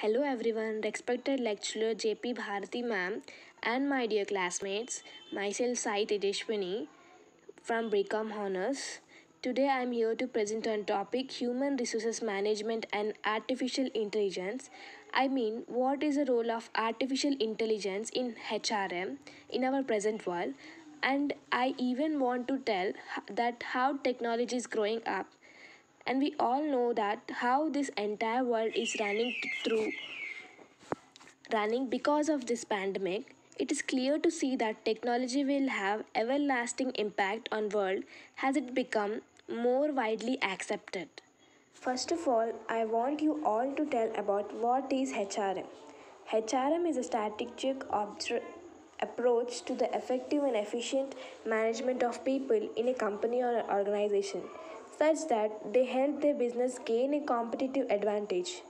Hello everyone, respected lecturer JP Bharati ma'am and my dear classmates, myself Sai Tejashwini from BCom Honors. Today I am here to present on topic Human Resources Management and Artificial Intelligence. I mean, what is the role of artificial intelligence in HRM in our present world? And I even want to tell that how technology is growing up, and we all know that how this entire world is running because of this pandemic. It is clear to see that technology will have everlasting impact on world as it become more widely accepted. First of all, I want you all to tell about what is HRM. HRM is a approach to the effective and efficient management of people in a company or organization, such that they help their business gain a competitive advantage.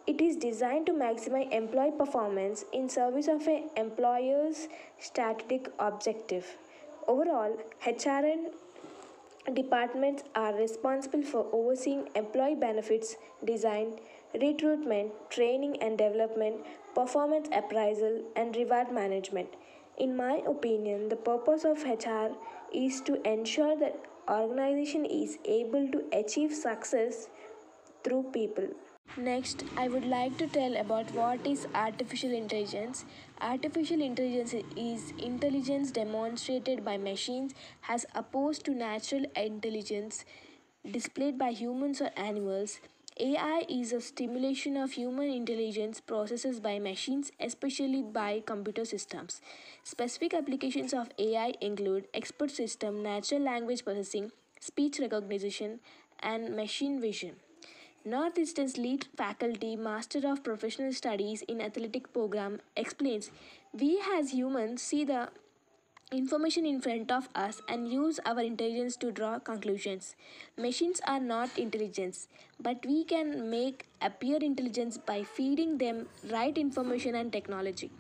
It is designed to maximize employee performance in service of an employer's strategic objective. Overall, HRN departments are responsible for overseeing employee benefits design, recruitment, training and development, performance appraisal, and reward management. In my opinion, the purpose of HR is to ensure that organization is able to achieve success through people. Next, I would like to tell about what is artificial intelligence. Artificial intelligence is intelligence demonstrated by machines as opposed to natural intelligence displayed by humans or animals. AI is a stimulation of human intelligence processed by machines, especially by computer systems. Specific applications of AI include expert system, natural language processing, speech recognition, and machine vision. Northeastern's lead faculty, Master of Professional Studies in Athletic Program, explains, we as humans see the information in front of us and use our intelligence to draw conclusions. Machines are not intelligence, but we can make appear intelligence by feeding them right information and technology.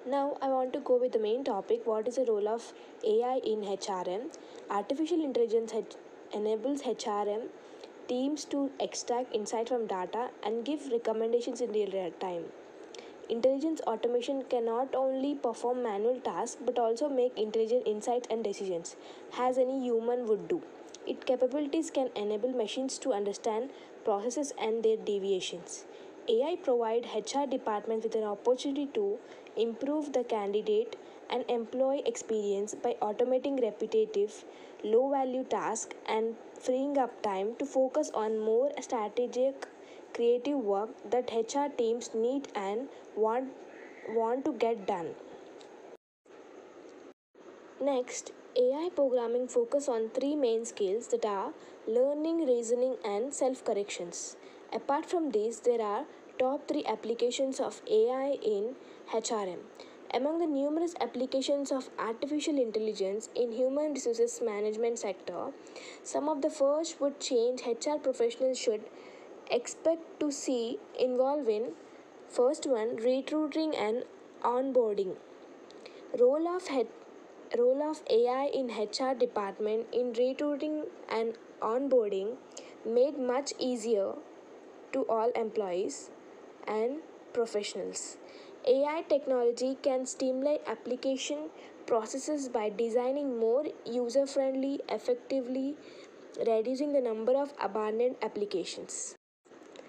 Now, I want to go with the main topic, what is the role of AI in HRM? Artificial intelligence enables HRM teams to extract insight from data and give recommendations in real time. Intelligence automation can not only perform manual tasks but also make intelligent insights and decisions, as any human would do. Its capabilities can enable machines to understand processes and their deviations. AI provide HR departments with an opportunity to improve the candidate and employee experience by automating repetitive, low value tasks and freeing up time to focus on more strategic, creative work that HR teams need and want to get done. Next, AI programming focus on three main skills that are learning, reasoning, and self-corrections. Apart from these, there are top 3 applications of AI in HRM. Among the numerous applications of artificial intelligence in human resources management sector, some of the first would change HR professionals should expect to see involve in first one recruiting and onboarding. Role of head Role of AI in HR department in recruiting and onboarding made much easier to all employees and professionals. AI technology can streamline application processes by designing more user friendly, effectively reducing the number of abandoned applications.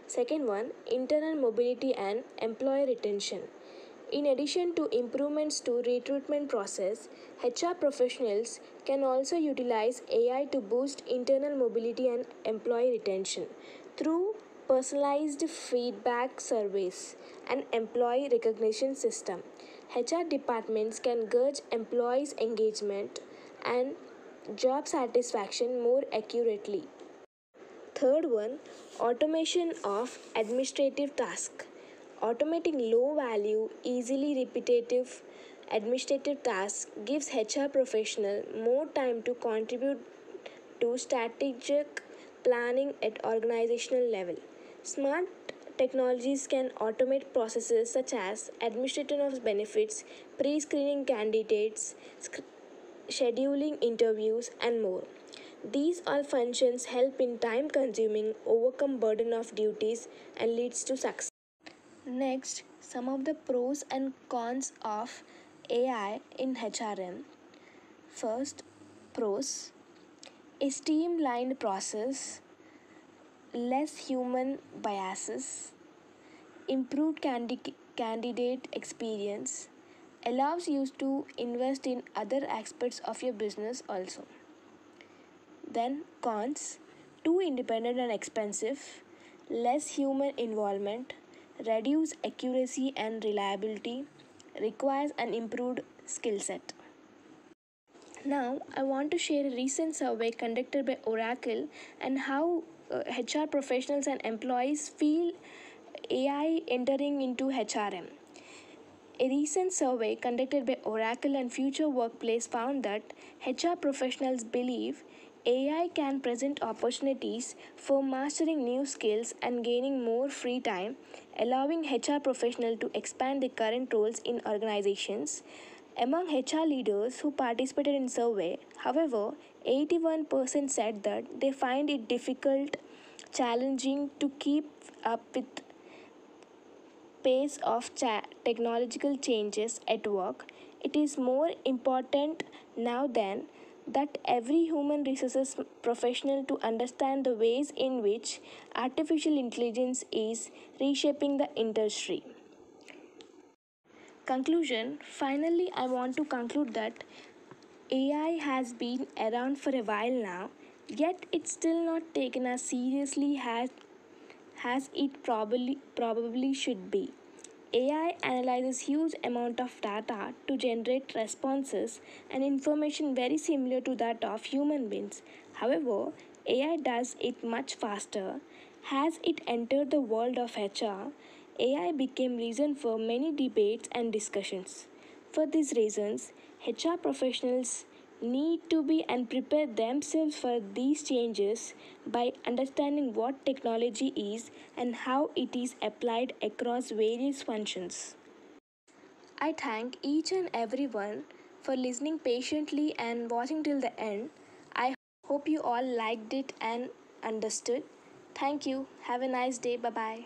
Second one, internal mobility and employee retention. In addition to improvements to recruitment process, HR professionals can also utilize AI to boost internal mobility and employee retention through personalized feedback surveys and employee recognition system. HR departments can gauge employees' engagement and job satisfaction more accurately. Third one, automation of administrative tasks. Automating low value, easily repetitive administrative tasks gives HR professional more time to contribute to strategic planning at organizational level. Smart technologies can automate processes such as administration of benefits, pre-screening candidates, scheduling interviews, and more. These all functions help in time consuming, overcome burden of duties and leads to success. Next, some of the pros and cons of AI in HRM. First, pros: a streamlined process, less human biases, improved candidate experience, allows you to invest in other aspects of your business also. Then, cons: too independent and expensive, less human involvement, reduce accuracy and reliability, requires an improved skill set. Now, I want to share a recent survey conducted by Oracle and how HR professionals and employees feel AI entering into HRM. A recent survey conducted by Oracle and Future Workplace found that HR professionals believe AI can present opportunities for mastering new skills and gaining more free time, allowing HR professionals to expand their current roles in organizations. Among HR leaders who participated in survey, however, 81% said that they find it difficult, challenging to keep up with pace of technological changes at work. It is more important now than that every human resources professional to understand the ways in which artificial intelligence is reshaping the industry. Conclusion: finally, I want to conclude that AI has been around for a while now, yet it's still not taken as seriously as it probably should be. AI analyzes huge amount of data to generate responses and information very similar to that of human beings. However, AI does it much faster. As it entered the world of HR, AI became reason for many debates and discussions. For these reasons, HR professionals need to be and prepare themselves for these changes by understanding what technology is and how it is applied across various functions. I thank each and everyone for listening patiently and watching till the end. I hope you all liked it and understood. Thank you. Have a nice day. Bye bye.